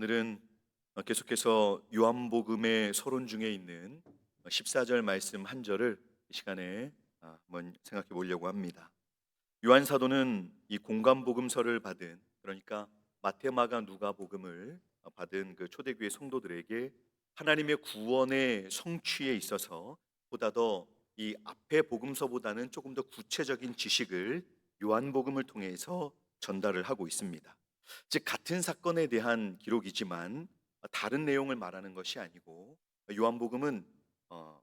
오늘은 계속해서 요한복음의 서론 중에 있는 14절 말씀 한 절을 이 시간에 한번 생각해 보려고 합니다. 요한 사도는 이 공관복음서를 받은, 그러니까 마태, 마가, 누가 복음을 받은 그 초대교회 성도들에게 하나님의 구원의 성취에 있어서 보다 더 이 앞의 복음서보다는 조금 더 구체적인 지식을 요한복음을 통해서 전달을 하고 있습니다. 즉 같은 사건에 대한 기록이지만 다른 내용을 말하는 것이 아니고, 요한복음은 어,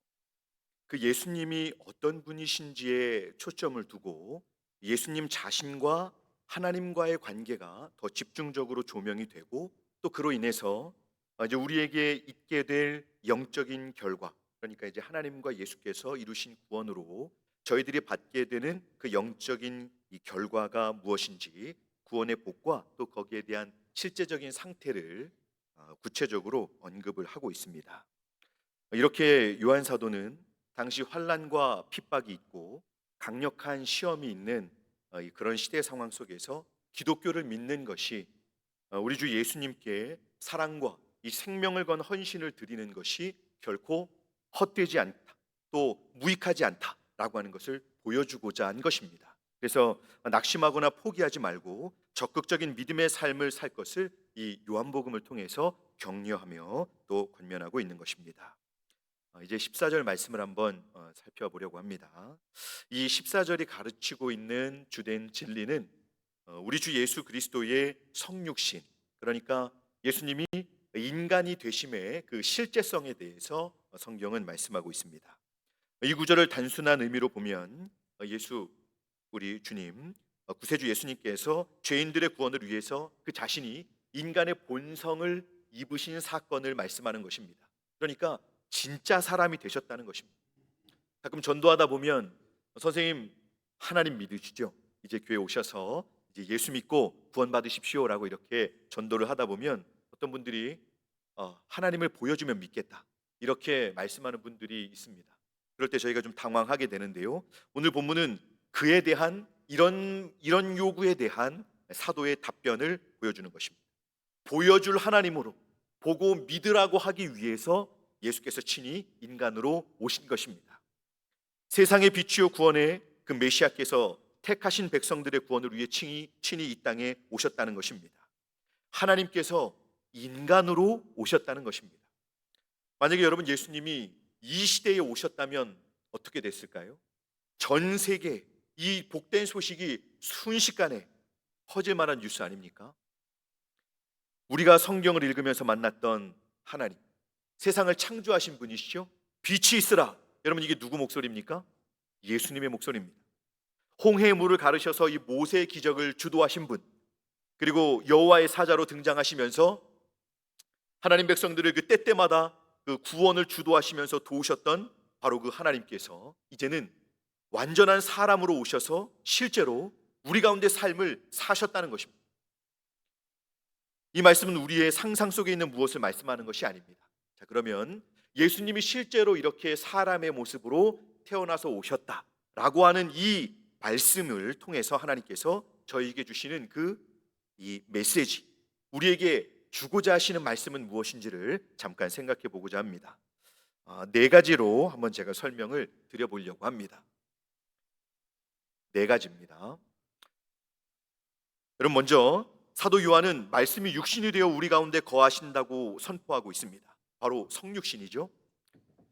그 예수님이 어떤 분이신지에 초점을 두고 예수님 자신과 하나님과의 관계가 더 집중적으로 조명이 되고, 또 그로 인해서 이제 우리에게 있게 될 영적인 결과, 그러니까 이제 하나님과 예수께서 이루신 구원으로 저희들이 받게 되는 그 영적인 이 결과가 무엇인지, 구원의 복과 또 거기에 대한 실제적인 상태를 구체적으로 언급을 하고 있습니다. 이렇게 요한 사도는 당시 환란과 핍박이 있고 강력한 시험이 있는 그런 시대 상황 속에서 기독교를 믿는 것이 우리 주 예수님께 사랑과 이 생명을 건 헌신을 드리는 것이 결코 헛되지 않다, 또 무익하지 않다라고 하는 것을 보여주고자 한 것입니다. 그래서 낙심하거나 포기하지 말고 적극적인 믿음의 삶을 살 것을 이 요한복음을 통해서 격려하며 또 권면하고 있는 것입니다. 이제 14절 말씀을 한번 살펴보려고 합니다. 이 14절이 가르치고 있는 주된 진리는 우리 주 예수 그리스도의 성육신, 그러니까 예수님이 인간이 되심의 그 실제성에 대해서 성경은 말씀하고 있습니다. 이 구절을 단순한 의미로 보면 예수, 우리 주님, 구세주 예수님께서 죄인들의 구원을 위해서 그 자신이 인간의 본성을 입으신 사건을 말씀하는 것입니다. 그러니까 진짜 사람이 되셨다는 것입니다. 가끔 전도하다 보면 선생님 하나님 믿으시죠? 이제 교회 오셔서 이제 예수 믿고 구원 받으십시오라고 이렇게 전도를 하다 보면 어떤 분들이 하나님을 보여주면 믿겠다 이렇게 말씀하는 분들이 있습니다. 그럴 때 저희가 좀 당황하게 되는데요. 오늘 본문은 그에 대한 이런 요구에 대한 사도의 답변을 보여주는 것입니다. 보여줄 하나님으로 보고 믿으라고 하기 위해서 예수께서 친히 인간으로 오신 것입니다. 세상의 빛이요 구원의 그 메시아께서 택하신 백성들의 구원을 위해 친히 이 땅에 오셨다는 것입니다. 하나님께서 인간으로 오셨다는 것입니다. 만약에 여러분 예수님이 이 시대에 오셨다면 어떻게 됐을까요? 전 세계 이 복된 소식이 순식간에 퍼질 만한 뉴스 아닙니까? 우리가 성경을 읽으면서 만났던 하나님, 세상을 창조하신 분이시죠. 빛이 있으라. 여러분 이게 누구 목소리입니까? 예수님의 목소리입니다. 홍해의 물을 가르셔서 이 모세의 기적을 주도하신 분, 그리고 여호와의 사자로 등장하시면서 하나님 백성들을 그 때때마다 그 구원을 주도하시면서 도우셨던 바로 그 하나님께서 이제는 완전한 사람으로 오셔서 실제로 우리 가운데 삶을 사셨다는 것입니다. 이 말씀은 우리의 상상 속에 있는 무엇을 말씀하는 것이 아닙니다. 자, 그러면 예수님이 실제로 이렇게 사람의 모습으로 태어나서 오셨다라고 하는 이 말씀을 통해서 하나님께서 저희에게 주시는 이 메시지, 우리에게 주고자 하시는 말씀은 무엇인지를 잠깐 생각해 보고자 합니다. 네 가지로 한번 제가 설명을 드려보려고 합니다. 네 가지입니다. 여러분, 먼저 사도 요한은 말씀이 육신이 되어 우리 가운데 거하신다고 선포하고 있습니다. 바로 성육신이죠.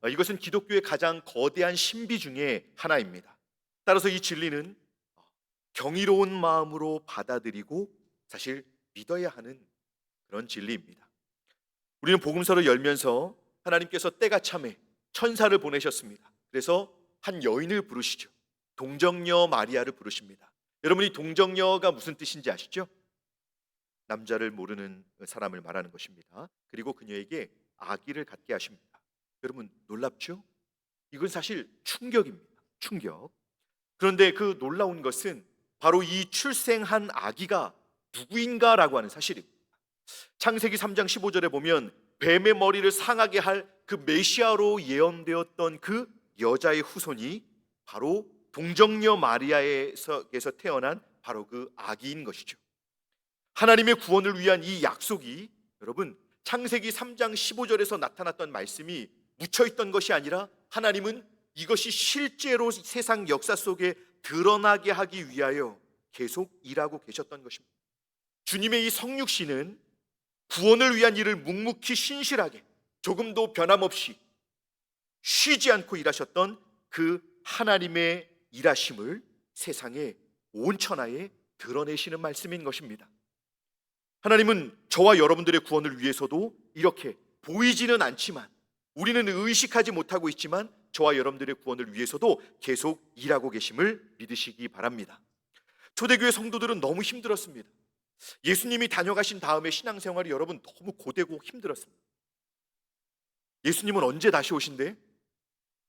이것은 기독교의 가장 거대한 신비 중에 하나입니다. 따라서 이 진리는 경이로운 마음으로 받아들이고 사실 믿어야 하는 그런 진리입니다. 우리는 복음서를 열면서 하나님께서 때가 참에 천사를 보내셨습니다. 그래서 한 여인을 부르시죠. 동정녀 마리아를 부르십니다. 여러분이 동정녀가 무슨 뜻인지 아시죠? 남자를 모르는 사람을 말하는 것입니다. 그리고 그녀에게 아기를 갖게 하십니다. 여러분 놀랍죠? 이건 사실 충격입니다. 충격. 그런데 그 놀라운 것은 바로 이 출생한 아기가 누구인가라고 하는 사실입니다. 창세기 3장 15절에 보면 뱀의 머리를 상하게 할 그 메시아로 예언되었던 그 여자의 후손이 바로 동정녀 마리아에서 태어난 바로 그 아기인 것이죠. 하나님의 구원을 위한 이 약속이 여러분, 창세기 3장 15절에서 나타났던 말씀이 묻혀있던 것이 아니라 하나님은 이것이 실제로 세상 역사 속에 드러나게 하기 위하여 계속 일하고 계셨던 것입니다. 주님의 이 성육신은 구원을 위한 일을 묵묵히 신실하게 조금도 변함없이 쉬지 않고 일하셨던 그 하나님의 일하심을 세상에 온 천하에 드러내시는 말씀인 것입니다. 하나님은 저와 여러분들의 구원을 위해서도 이렇게 보이지는 않지만, 우리는 의식하지 못하고 있지만 저와 여러분들의 구원을 위해서도 계속 일하고 계심을 믿으시기 바랍니다. 초대교회 성도들은 너무 힘들었습니다. 예수님이 다녀가신 다음에 신앙생활이 여러분 너무 고되고 힘들었습니다. 예수님은 언제 다시 오신대?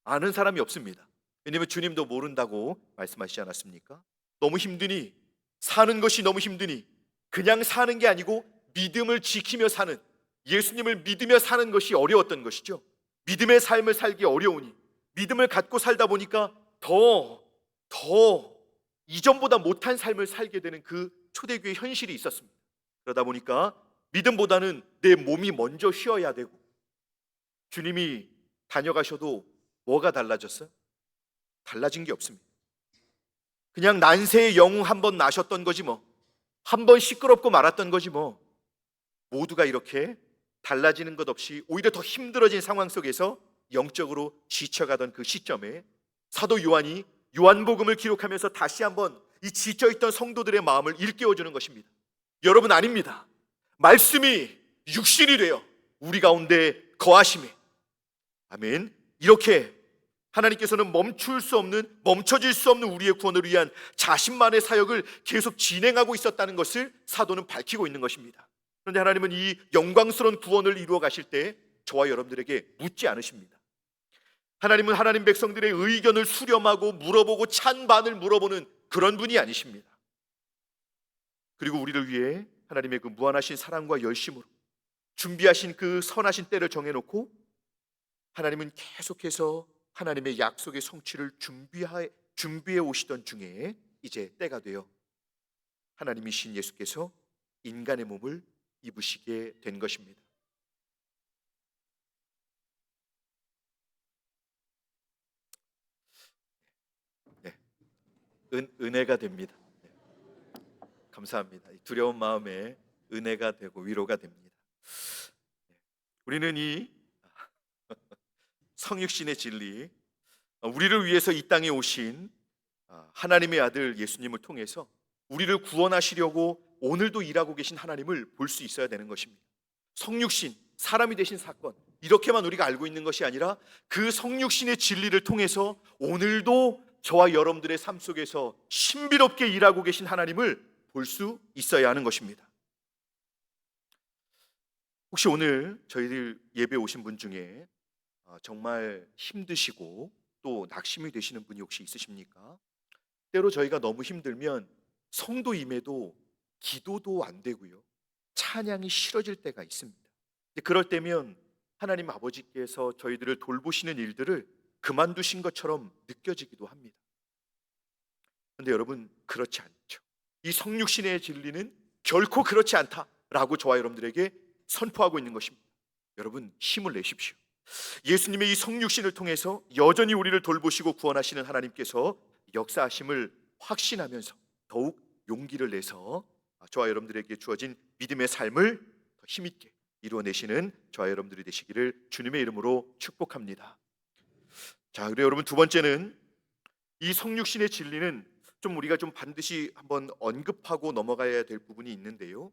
아는 사람이 없습니다. 왜냐하면 주님도 모른다고 말씀하시지 않았습니까? 너무 힘드니, 사는 것이 너무 힘드니, 그냥 사는 게 아니고 믿음을 지키며 사는, 예수님을 믿으며 사는 것이 어려웠던 것이죠. 믿음의 삶을 살기 어려우니, 믿음을 갖고 살다 보니까 더 이전보다 못한 삶을 살게 되는 그 초대교회 현실이 있었습니다. 그러다 보니까 믿음보다는 내 몸이 먼저 쉬어야 되고, 주님이 다녀가셔도 뭐가 달라졌어요? 달라진 게 없습니다. 그냥 난세의 영웅 한 번 나셨던 거지 뭐, 한 번 시끄럽고 말았던 거지 뭐. 모두가 이렇게 달라지는 것 없이 오히려 더 힘들어진 상황 속에서 영적으로 지쳐가던 그 시점에 사도 요한이 요한복음을 기록하면서 다시 한번 이 지쳐있던 성도들의 마음을 일깨워주는 것입니다. 여러분, 아닙니다. 말씀이 육신이 되어 우리 가운데 거하심에, 아멘. 이렇게 하나님께서는 멈춰질 수 없는 우리의 구원을 위한 자신만의 사역을 계속 진행하고 있었다는 것을 사도는 밝히고 있는 것입니다. 그런데 하나님은 이 영광스러운 구원을 이루어 가실 때 저와 여러분들에게 묻지 않으십니다. 하나님은 하나님 백성들의 의견을 수렴하고 물어보고 찬반을 물어보는 그런 분이 아니십니다. 그리고 우리를 위해 하나님의 그 무한하신 사랑과 열심으로 준비하신 그 선하신 때를 정해놓고 하나님은 계속해서 하나님의 약속의 성취를 준비해 오시던 중에 이제 때가 되어 하나님이신 예수께서 인간의 몸을 입으시게 된 것입니다. 네, 은혜가 됩니다. 네, 감사합니다. 두려운 마음에 은혜가 되고 위로가 됩니다. 네, 우리는 이 성육신의 진리, 우리를 위해서 이 땅에 오신 하나님의 아들 예수님을 통해서 우리를 구원하시려고 오늘도 일하고 계신 하나님을 볼 수 있어야 되는 것입니다. 성육신, 사람이 되신 사건, 이렇게만 우리가 알고 있는 것이 아니라 그 성육신의 진리를 통해서 오늘도 저와 여러분들의 삶 속에서 신비롭게 일하고 계신 하나님을 볼 수 있어야 하는 것입니다. 혹시 오늘 저희들 예배 오신 분 중에 정말 힘드시고 또 낙심이 되시는 분이 혹시 있으십니까? 때로 저희가 너무 힘들면 성도임에도 기도도 안 되고요, 찬양이 싫어질 때가 있습니다. 그럴 때면 하나님 아버지께서 저희들을 돌보시는 일들을 그만두신 것처럼 느껴지기도 합니다. 그런데 여러분, 그렇지 않죠. 이 성육신의 진리는 결코 그렇지 않다라고 저와 여러분들에게 선포하고 있는 것입니다. 여러분, 힘을 내십시오. 예수님의 이 성육신을 통해서 여전히 우리를 돌보시고 구원하시는 하나님께서 역사하심을 확신하면서 더욱 용기를 내서 저와 여러분들에게 주어진 믿음의 삶을 더 힘있게 이루어내시는 저와 여러분들이 되시기를 주님의 이름으로 축복합니다. 자, 그리고 여러분, 두 번째는 이 성육신의 진리는 우리가 반드시 한번 언급하고 넘어가야 될 부분이 있는데요.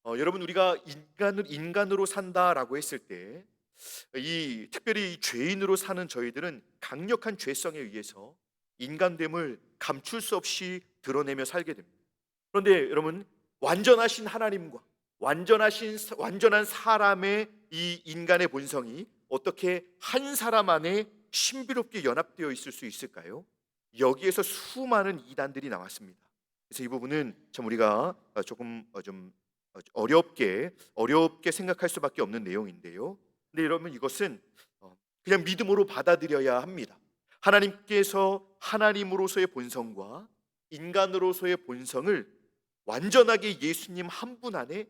여러분, 우리가 인간으로 산다라고 했을 때 특별히 죄인으로 사는 저희들은 강력한 죄성에 의해서 인간됨을 감출 수 없이 드러내며 살게 됩니다. 그런데 여러분, 완전하신 하나님과 완전한 사람의 이 인간의 본성이 어떻게 한 사람 안에 신비롭게 연합되어 있을 수 있을까요? 여기에서 수많은 이단들이 나왔습니다. 그래서 이 부분은 참 우리가 조금 어렵게 생각할 수밖에 없는 내용인데요. 근데 여러분, 이것은 그냥 믿음으로 받아들여야 합니다. 하나님께서 하나님으로서의 본성과 인간으로서의 본성을 완전하게 예수님 한 분 안에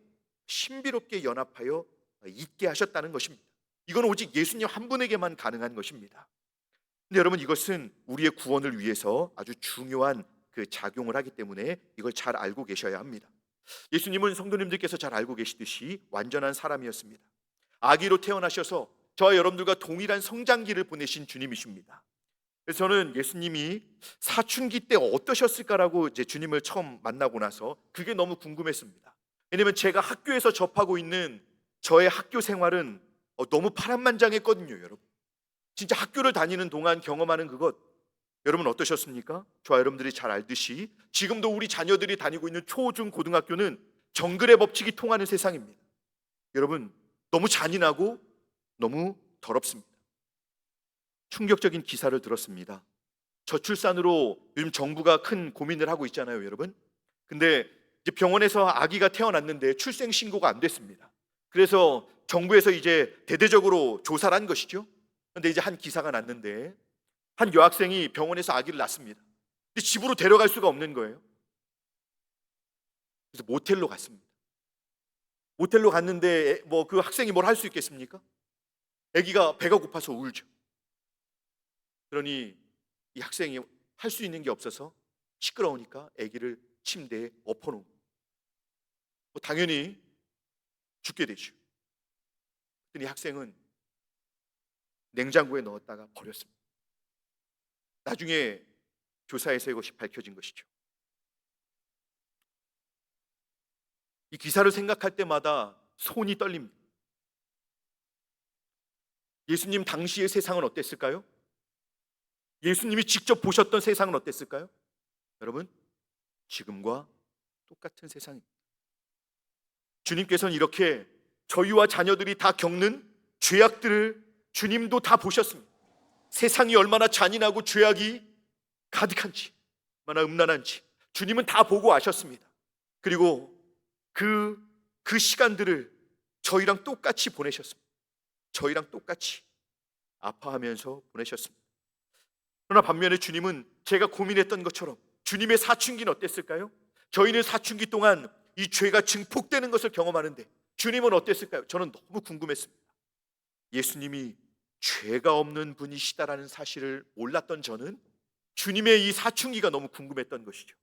신비롭게 연합하여 있게 하셨다는 것입니다. 이건 오직 예수님 한 분에게만 가능한 것입니다. 근데 여러분, 이것은 우리의 구원을 위해서 아주 중요한 그 작용을 하기 때문에 이걸 잘 알고 계셔야 합니다. 예수님은 성도님들께서 잘 알고 계시듯이 완전한 사람이었습니다. 아기로 태어나셔서 저와 여러분들과 동일한 성장기를 보내신 주님이십니다. 그래서 저는 예수님이 사춘기 때 어떠셨을까라고 이제 주님을 처음 만나고 나서 그게 너무 궁금했습니다. 왜냐하면 제가 학교에서 접하고 있는 저의 학교 생활은 너무 파란만장했거든요, 여러분. 진짜 학교를 다니는 동안 경험하는 그것, 여러분 어떠셨습니까? 저와 여러분들이 잘 알듯이 지금도 우리 자녀들이 다니고 있는 초, 중, 고등학교는 정글의 법칙이 통하는 세상입니다. 여러분, 너무 잔인하고 너무 더럽습니다. 충격적인 기사를 들었습니다. 저출산으로 요즘 정부가 큰 고민을 하고 있잖아요, 여러분. 근데 이제 병원에서 아기가 태어났는데 출생 신고가 안 됐습니다. 그래서 정부에서 이제 대대적으로 조사를 한 것이죠. 근데 이제 한 기사가 났는데 한 여학생이 병원에서 아기를 낳습니다. 근데 집으로 데려갈 수가 없는 거예요. 그래서 모텔로 갔습니다. 모텔로 갔는데 뭐 그 학생이 뭘 할 수 있겠습니까? 아기가 배가 고파서 울죠. 그러니 이 학생이 할 수 있는 게 없어서 시끄러우니까 아기를 침대에 엎어놓은 거예요. 당연히 죽게 되죠. 그랬더니 학생은 냉장고에 넣었다가 버렸습니다. 나중에 조사에서 이것이 밝혀진 것이죠. 이 기사를 생각할 때마다 손이 떨립니다. 예수님 당시의 세상은 어땠을까요? 예수님이 직접 보셨던 세상은 어땠을까요? 여러분, 지금과 똑같은 세상입니다. 주님께서는 이렇게 저희와 자녀들이 다 겪는 죄악들을 주님도 다 보셨습니다. 세상이 얼마나 잔인하고 죄악이 가득한지, 얼마나 음란한지 주님은 다 보고 아셨습니다. 그리고 그 시간들을 저희랑 똑같이 보내셨습니다. 저희랑 똑같이 아파하면서 보내셨습니다. 그러나 반면에 주님은 제가 고민했던 것처럼 주님의 사춘기는 어땠을까요? 저희는 사춘기 동안 이 죄가 증폭되는 것을 경험하는데 주님은 어땠을까요? 저는 너무 궁금했습니다. 예수님이 죄가 없는 분이시다라는 사실을 몰랐던 저는 주님의 이 사춘기가 너무 궁금했던 것이죠.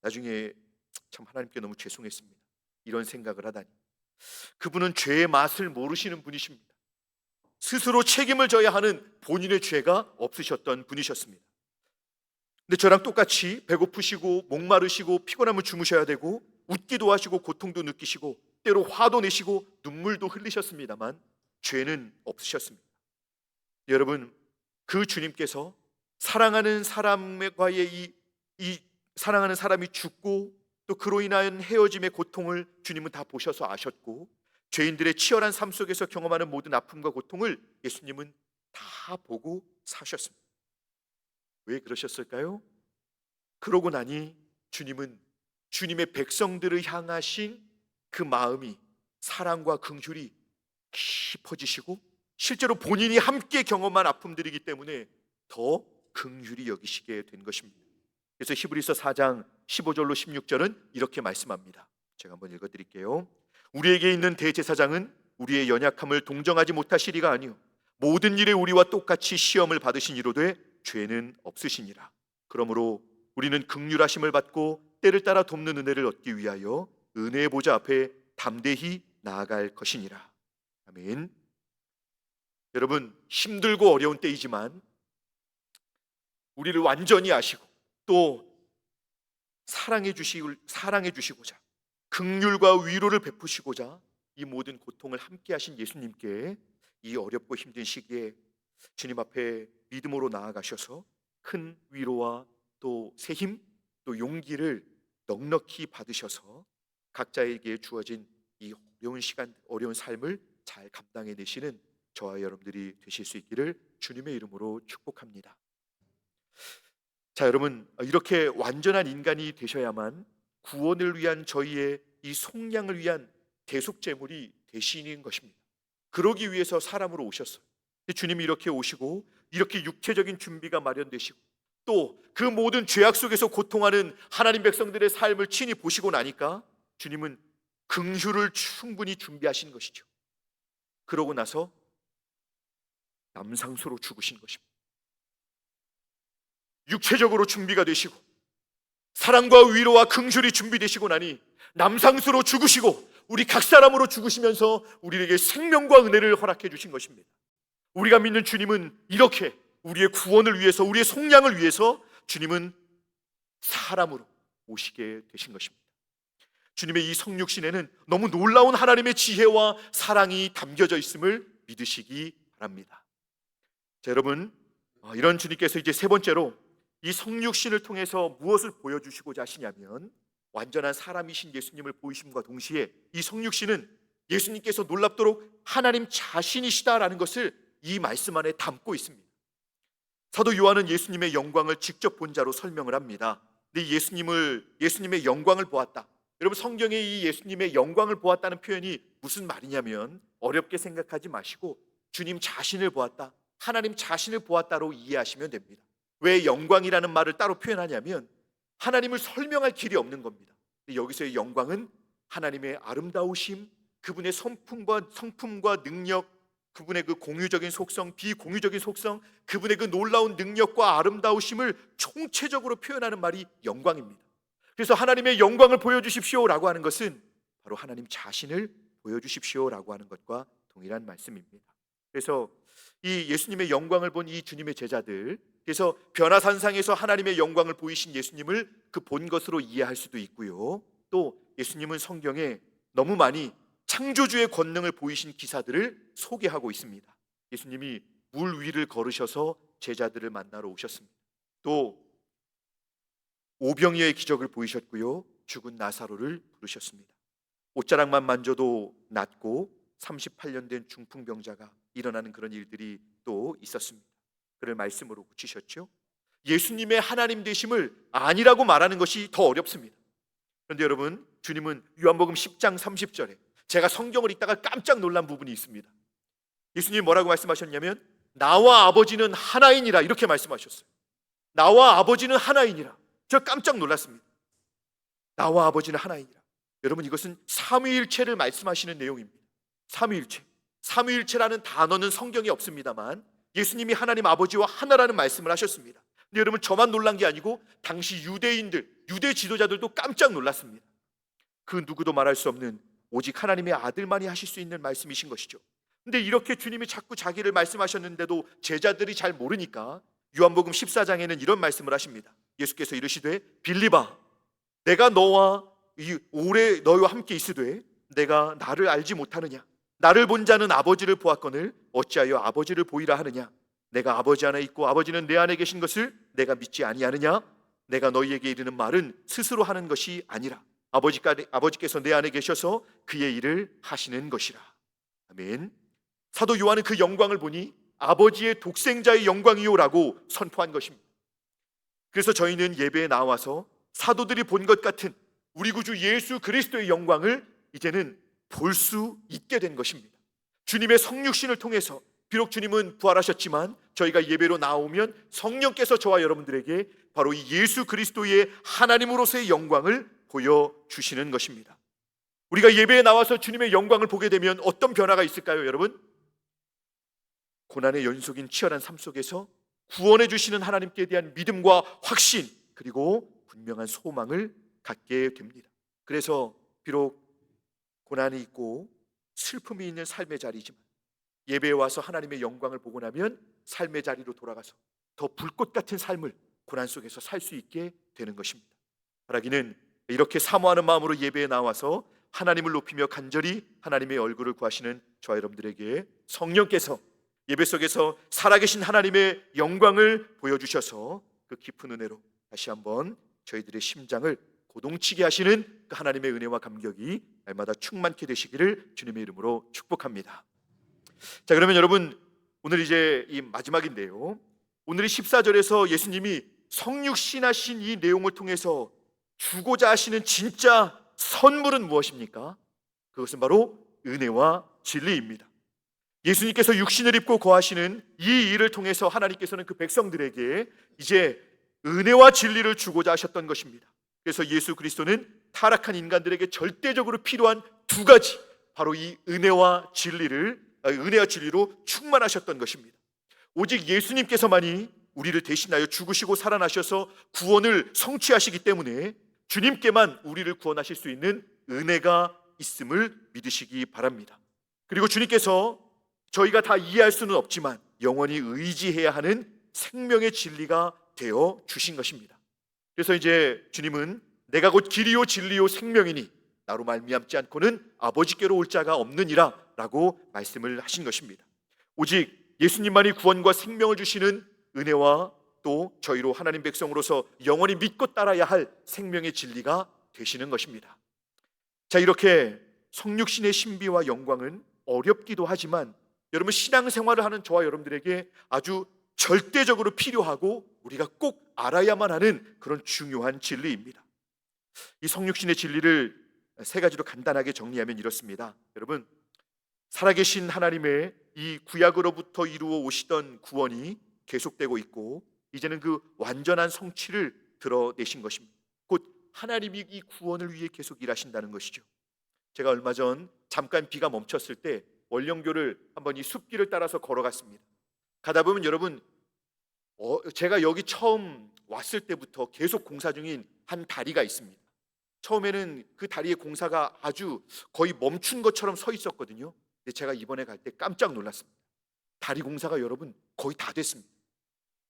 나중에 참 하나님께 너무 죄송했습니다. 이런 생각을 하다니. 그분은 죄의 맛을 모르시는 분이십니다. 스스로 책임을 져야 하는 본인의 죄가 없으셨던 분이셨습니다. 근데 저랑 똑같이 배고프시고 목마르시고 피곤하면 주무셔야 되고 웃기도 하시고 고통도 느끼시고 때로 화도 내시고 눈물도 흘리셨습니다만 죄는 없으셨습니다. 여러분, 그 주님께서 사랑하는 사람과의 이 사랑하는 사람이 죽고 또 그로 인한 헤어짐의 고통을 주님은 다 보셔서 아셨고 죄인들의 치열한 삶 속에서 경험하는 모든 아픔과 고통을 예수님은 다 보고 사셨습니다. 왜 그러셨을까요? 그러고 나니 주님은 주님의 백성들을 향하신 그 마음이 사랑과 긍휼이 깊어지시고 실제로 본인이 함께 경험한 아픔들이기 때문에 더 긍휼히 여기시게 된 것입니다. 그래서 히브리서 4장 15절로 16절은 이렇게 말씀합니다. 제가 한번 읽어드릴게요. 우리에게 있는 대제사장은 우리의 연약함을 동정하지 못하시리가 아니요 모든 일에 우리와 똑같이 시험을 받으신 이로되 죄는 없으시니라. 그러므로 우리는 긍휼하심을 받고 때를 따라 돕는 은혜를 얻기 위하여 은혜의 보좌 앞에 담대히 나아갈 것이니라. 아멘. 여러분, 힘들고 어려운 때이지만 우리를 완전히 아시고 또 사랑해 주시고자 긍휼과 위로를 베푸시고자 이 모든 고통을 함께 하신 예수님께 이 어렵고 힘든 시기에 주님 앞에 믿음으로 나아가셔서 큰 위로와 또 새 힘, 또 용기를 넉넉히 받으셔서 각자에게 주어진 이 어려운 시간, 어려운 삶을 잘 감당해내시는 저와 여러분들이 되실 수 있기를 주님의 이름으로 축복합니다. 자, 여러분, 이렇게 완전한 인간이 되셔야만 구원을 위한 저희의 이 속량을 위한 대속제물이 되시는 것입니다. 그러기 위해서 사람으로 오셨어요. 주님이 이렇게 오시고 이렇게 육체적인 준비가 마련되시고 또 그 모든 죄악 속에서 고통하는 하나님 백성들의 삶을 친히 보시고 나니까 주님은 긍휼을 충분히 준비하신 것이죠. 그러고 나서 남상수로 죽으신 것입니다. 육체적으로 준비가 되시고 사랑과 위로와 긍휼이 준비되시고 나니 남상수로 죽으시고 우리 각 사람으로 죽으시면서 우리에게 생명과 은혜를 허락해 주신 것입니다. 우리가 믿는 주님은 이렇게 우리의 구원을 위해서, 우리의 속량을 위해서 주님은 사람으로 오시게 되신 것입니다. 주님의 이 성육신에는 너무 놀라운 하나님의 지혜와 사랑이 담겨져 있음을 믿으시기 바랍니다. 자, 여러분, 이런 주님께서 이제 세 번째로 이 성육신을 통해서 무엇을 보여주시고자 하시냐면, 완전한 사람이신 예수님을 보이심과 동시에 이 성육신은 예수님께서 놀랍도록 하나님 자신이시다라는 것을 이 말씀 안에 담고 있습니다. 사도 요한은 예수님의 영광을 직접 본 자로 설명을 합니다. 근데 예수님의 영광을 보았다. 여러분, 성경에 이 예수님의 영광을 보았다는 표현이 무슨 말이냐면, 어렵게 생각하지 마시고 주님 자신을 보았다, 하나님 자신을 보았다로 이해하시면 됩니다. 왜 영광이라는 말을 따로 표현하냐면 하나님을 설명할 길이 없는 겁니다. 여기서의 영광은 하나님의 아름다우심, 그분의 성품과 능력, 그분의 그 공유적인 속성, 비공유적인 속성, 그분의 그 놀라운 능력과 아름다우심을 총체적으로 표현하는 말이 영광입니다. 그래서 하나님의 영광을 보여주십시오라고 하는 것은 바로 하나님 자신을 보여주십시오라고 하는 것과 동일한 말씀입니다. 그래서 이 예수님의 영광을 본 이 주님의 제자들, 그래서 변화산상에서 하나님의 영광을 보이신 예수님을 그 본 것으로 이해할 수도 있고요, 또 예수님은 성경에 너무 많이 창조주의 권능을 보이신 기사들을 소개하고 있습니다. 예수님이 물 위를 걸으셔서 제자들을 만나러 오셨습니다. 또 오병이어의 기적을 보이셨고요, 죽은 나사로를 부르셨습니다. 옷자락만 만져도 낫고 38년 된 중풍병자가 일어나는 그런 일들이 또 있었습니다. 그를 말씀으로 고치셨죠. 예수님의 하나님 되심을 아니라고 말하는 것이 더 어렵습니다. 그런데 여러분, 주님은 요한복음 10장 30절에 제가 성경을 읽다가 깜짝 놀란 부분이 있습니다. 예수님이 뭐라고 말씀하셨냐면, 나와 아버지는 하나이니라, 이렇게 말씀하셨어요. 나와 아버지는 하나이니라. 저 깜짝 놀랐습니다. 나와 아버지는 하나이니라. 여러분, 이것은 삼위일체를 말씀하시는 내용입니다. 삼위일체라는 단어는 성경에 없습니다만 예수님이 하나님 아버지와 하나라는 말씀을 하셨습니다. 근데 여러분, 저만 놀란 게 아니고 당시 유대 지도자들도 깜짝 놀랐습니다. 그 누구도 말할 수 없는 오직 하나님의 아들만이 하실 수 있는 말씀이신 것이죠. 근데 이렇게 주님이 자꾸 자기를 말씀하셨는데도 제자들이 잘 모르니까 요한복음 14장에는 이런 말씀을 하십니다. 예수께서 이르시되, 빌립아, 내가 너와 오래 너희와 함께 있으되 내가 나를 알지 못하느냐? 나를 본 자는 아버지를 보았거늘 어찌하여 아버지를 보이라 하느냐? 내가 아버지 안에 있고 아버지는 내 안에 계신 것을 내가 믿지 아니하느냐? 내가 너희에게 이르는 말은 스스로 하는 것이 아니라 아버지께서 내 안에 계셔서 그의 일을 하시는 것이라. 아멘. 사도 요한은 그 영광을 보니 아버지의 독생자의 영광이요라고 선포한 것입니다. 그래서 저희는 예배에 나와서 사도들이 본 것 같은 우리 구주 예수 그리스도의 영광을 이제는 볼 수 있게 된 것입니다. 주님의 성육신을 통해서, 비록 주님은 부활하셨지만 저희가 예배로 나오면 성령께서 저와 여러분들에게 바로 이 예수 그리스도의 하나님으로서의 영광을 보여주시는 것입니다. 우리가 예배에 나와서 주님의 영광을 보게 되면 어떤 변화가 있을까요, 여러분? 고난의 연속인 치열한 삶 속에서 구원해 주시는 하나님께 대한 믿음과 확신, 그리고 분명한 소망을 갖게 됩니다. 그래서 비록 고난이 있고 슬픔이 있는 삶의 자리지만 예배에 와서 하나님의 영광을 보고 나면 삶의 자리로 돌아가서 더 불꽃 같은 삶을 고난 속에서 살 수 있게 되는 것입니다. 바라기는 이렇게 사모하는 마음으로 예배에 나와서 하나님을 높이며 간절히 하나님의 얼굴을 구하시는 저와 여러분들에게 성령께서 예배 속에서 살아계신 하나님의 영광을 보여주셔서 그 깊은 은혜로 다시 한번 저희들의 심장을 고동치게 하시는 그 하나님의 은혜와 감격이 날마다 충만케 되시기를 주님의 이름으로 축복합니다. 자, 그러면 여러분, 오늘 이제 이 마지막인데요, 오늘이 14절에서 예수님이 성육신하신 이 내용을 통해서 주고자 하시는 진짜 선물은 무엇입니까? 그것은 바로 은혜와 진리입니다. 예수님께서 육신을 입고 거하시는 이 일을 통해서 하나님께서는 그 백성들에게 이제 은혜와 진리를 주고자 하셨던 것입니다. 그래서 예수 그리스도는 타락한 인간들에게 절대적으로 필요한 두 가지, 바로 이 은혜와 진리로 충만하셨던 것입니다. 오직 예수님께서만이 우리를 대신하여 죽으시고 살아나셔서 구원을 성취하시기 때문에 주님께만 우리를 구원하실 수 있는 은혜가 있음을 믿으시기 바랍니다. 그리고 주님께서 저희가 다 이해할 수는 없지만 영원히 의지해야 하는 생명의 진리가 되어 주신 것입니다. 그래서 이제 주님은 내가 곧 길이요 진리요 생명이니 나로 말미암지 않고는 아버지께로 올 자가 없느니라 라고 말씀을 하신 것입니다. 오직 예수님만이 구원과 생명을 주시는 은혜와 또 저희로 하나님 백성으로서 영원히 믿고 따라야 할 생명의 진리가 되시는 것입니다. 자, 이렇게 성육신의 신비와 영광은 어렵기도 하지만 여러분, 신앙생활을 하는 저와 여러분들에게 아주 절대적으로 필요하고 우리가 꼭 알아야만 하는 그런 중요한 진리입니다. 이 성육신의 진리를 세 가지로 간단하게 정리하면 이렇습니다. 여러분, 살아계신 하나님의 이 구약으로부터 이루어 오시던 구원이 계속되고 있고 이제는 그 완전한 성취를 드러내신 것입니다. 곧 하나님이 이 구원을 위해 계속 일하신다는 것이죠. 제가 얼마 전 잠깐 비가 멈췄을 때 원령교를 한번 이 숲길을 따라서 걸어갔습니다. 가다 보면 여러분, 제가 여기 처음 왔을 때부터 계속 공사 중인 한 다리가 있습니다. 처음에는 그 다리의 공사가 아주 거의 멈춘 것처럼 서 있었거든요. 근데 제가 이번에 갈 때 깜짝 놀랐습니다. 다리 공사가 여러분 거의 다 됐습니다.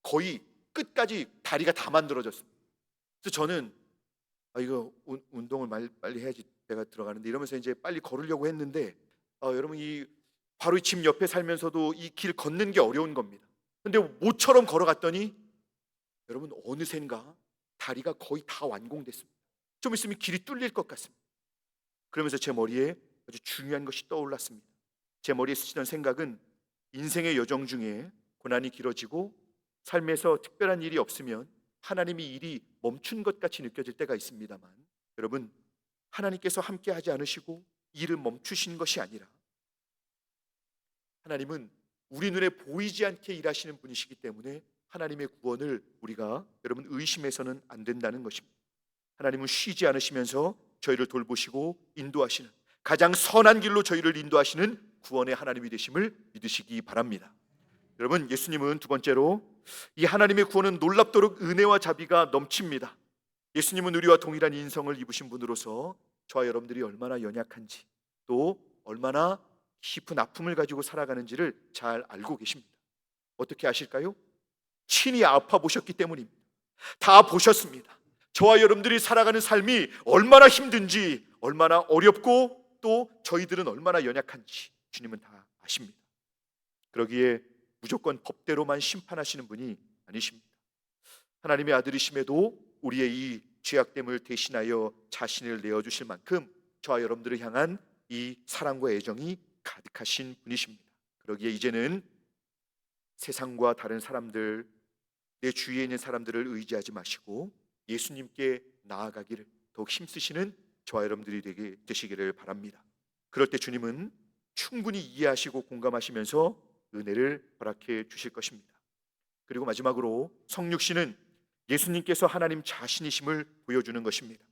거의 끝까지 다리가 다 만들어졌습니다. 그래서 저는 이거 운동을 빨리 해야지 배가 들어가는데 이러면서 이제 빨리 걸으려고 했는데 여러분, 바로 이 집 옆에 살면서도 이 길 걷는 게 어려운 겁니다. 근데 모처럼 걸어갔더니 여러분, 어느샌가 다리가 거의 다 완공됐습니다. 좀 있으면 길이 뚫릴 것 같습니다. 그러면서 제 머리에 아주 중요한 것이 떠올랐습니다. 제 머리에 스치던 생각은 인생의 여정 중에 고난이 길어지고 삶에서 특별한 일이 없으면 하나님이 일이 멈춘 것 같이 느껴질 때가 있습니다만, 여러분, 하나님께서 함께 하지 않으시고 일을 멈추신 것이 아니라 하나님은 우리 눈에 보이지 않게 일하시는 분이시기 때문에 하나님의 구원을 우리가 여러분 의심해서는 안 된다는 것입니다. 하나님은 쉬지 않으시면서 저희를 돌보시고 인도하시는, 가장 선한 길로 저희를 인도하시는 구원의 하나님이 되심을 믿으시기 바랍니다. 여러분, 예수님은 두 번째로 이 하나님의 구원은 놀랍도록 은혜와 자비가 넘칩니다. 예수님은 우리와 동일한 인성을 입으신 분으로서 저와 여러분들이 얼마나 연약한지 또 얼마나 깊은 아픔을 가지고 살아가는지를 잘 알고 계십니다. 어떻게 아실까요? 친히 아파 보셨기 때문입니다. 다 보셨습니다. 저와 여러분들이 살아가는 삶이 얼마나 힘든지, 얼마나 어렵고 또 저희들은 얼마나 연약한지 주님은 다 아십니다. 그러기에 무조건 법대로만 심판하시는 분이 아니십니다. 하나님의 아들이심에도 우리의 이 죄악됨을 대신하여 자신을 내어주실 만큼 저와 여러분들을 향한 이 사랑과 애정이 가득하신 분이십니다. 그러기에 이제는 세상과 다른 사람들, 내 주위에 있는 사람들을 의지하지 마시고 예수님께 나아가기를 더욱 힘쓰시는 저와 여러분들이 되시기를 바랍니다. 그럴 때 주님은 충분히 이해하시고 공감하시면서 은혜를 허락해 주실 것입니다. 그리고 마지막으로 성육신은 예수님께서 하나님 자신이심을 보여주는 것입니다.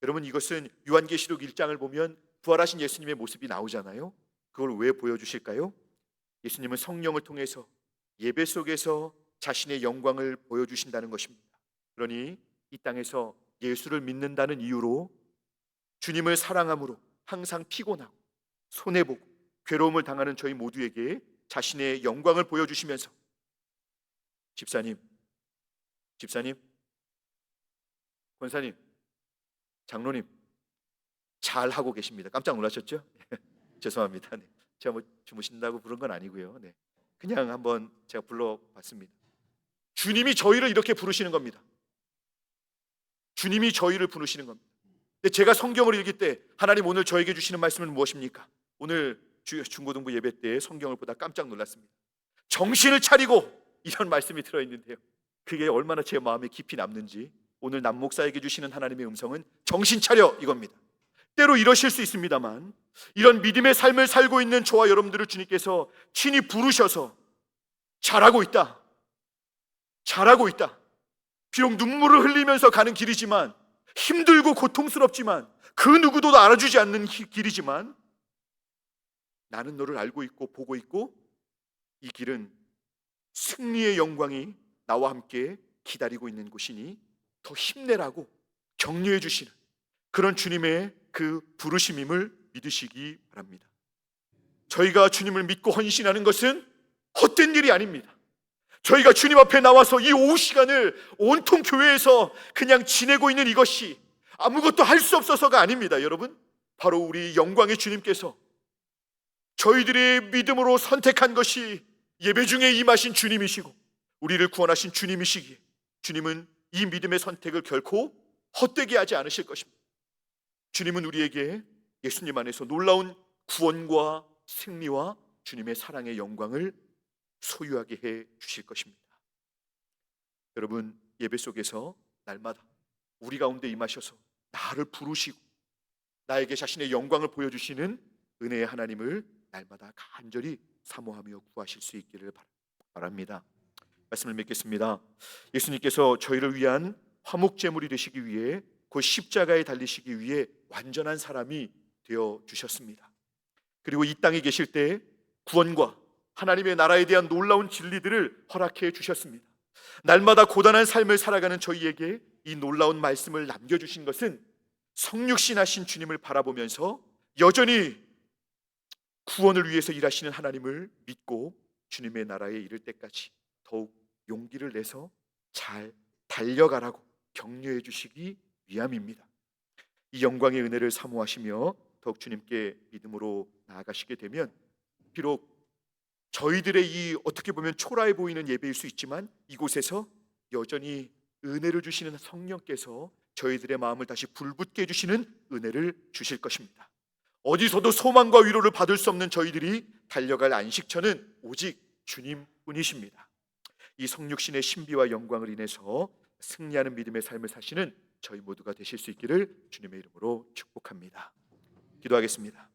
여러분, 이것은 요한계시록 1장을 보면 부활하신 예수님의 모습이 나오잖아요. 그걸 왜 보여주실까요? 예수님은 성령을 통해서 예배 속에서 자신의 영광을 보여주신다는 것입니다. 그러니 이 땅에서 예수를 믿는다는 이유로 주님을 사랑함으로 항상 피곤하고 손해보고 괴로움을 당하는 저희 모두에게 자신의 영광을 보여주시면서 집사님, 권사님, 장로님 잘하고 계십니다. 깜짝 놀라셨죠? 죄송합니다. 네. 제가 뭐 주무신다고 부른 건 아니고요. 네. 그냥 한번 제가 불러봤습니다. 주님이 저희를 이렇게 부르시는 겁니다. 주님이 저희를 부르시는 겁니다. 근데 제가 성경을 읽을 때 하나님 오늘 저에게 주시는 말씀은 무엇입니까? 오늘 중고등부 예배 때 성경을 보다 깜짝 놀랐습니다. 정신을 차리고 이런 말씀이 들어있는데요, 그게 얼마나 제 마음에 깊이 남는지 오늘 남 목사에게 주시는 하나님의 음성은 정신 차려 이겁니다. 때로 이러실 수 있습니다만 이런 믿음의 삶을 살고 있는 저와 여러분들을 주님께서 친히 부르셔서 잘하고 있다, 비록 눈물을 흘리면서 가는 길이지만 힘들고 고통스럽지만 그 누구도 알아주지 않는 길이지만 나는 너를 알고 있고 보고 있고 이 길은 승리의 영광이 나와 함께 기다리고 있는 곳이니 더 힘내라고 격려해 주시는 그런 주님의 그 부르심임을 믿으시기 바랍니다. 저희가 주님을 믿고 헌신하는 것은 헛된 일이 아닙니다. 저희가 주님 앞에 나와서 이 오후 시간을 온통 교회에서 그냥 지내고 있는 이것이 아무것도 할 수 없어서가 아닙니다. 여러분, 바로 우리 영광의 주님께서 저희들의 믿음으로 선택한 것이 예배 중에 임하신 주님이시고 우리를 구원하신 주님이시기에 주님은 이 믿음의 선택을 결코 헛되게 하지 않으실 것입니다. 주님은 우리에게 예수님 안에서 놀라운 구원과 승리와 주님의 사랑의 영광을 소유하게 해 주실 것입니다. 여러분, 예배 속에서 날마다 우리 가운데 임하셔서 나를 부르시고 나에게 자신의 영광을 보여주시는 은혜의 하나님을 날마다 간절히 사모하며 구하실 수 있기를 바랍니다. 말씀을 맺겠습니다. 예수님께서 저희를 위한 화목제물이 되시기 위해 그 십자가에 달리시기 위해 완전한 사람이 되어 주셨습니다. 그리고 이 땅에 계실 때 구원과 하나님의 나라에 대한 놀라운 진리들을 허락해 주셨습니다. 날마다 고단한 삶을 살아가는 저희에게 이 놀라운 말씀을 남겨주신 것은 성육신하신 주님을 바라보면서 여전히 구원을 위해서 일하시는 하나님을 믿고 주님의 나라에 이를 때까지 더욱 용기를 내서 잘 달려가라고 격려해 주시기 위함입니다. 이 영광의 은혜를 사모하시며 더욱 주님께 믿음으로 나아가시게 되면 비록 저희들의 이 어떻게 보면 초라해 보이는 예배일 수 있지만 이곳에서 여전히 은혜를 주시는 성령께서 저희들의 마음을 다시 불붙게 해주시는 은혜를 주실 것입니다. 어디서도 소망과 위로를 받을 수 없는 저희들이 달려갈 안식처는 오직 주님뿐이십니다. 이 성육신의 신비와 영광을 인해서 승리하는 믿음의 삶을 사시는 저희 모두가 되실 수 있기를 주님의 이름으로 축복합니다. 기도하겠습니다.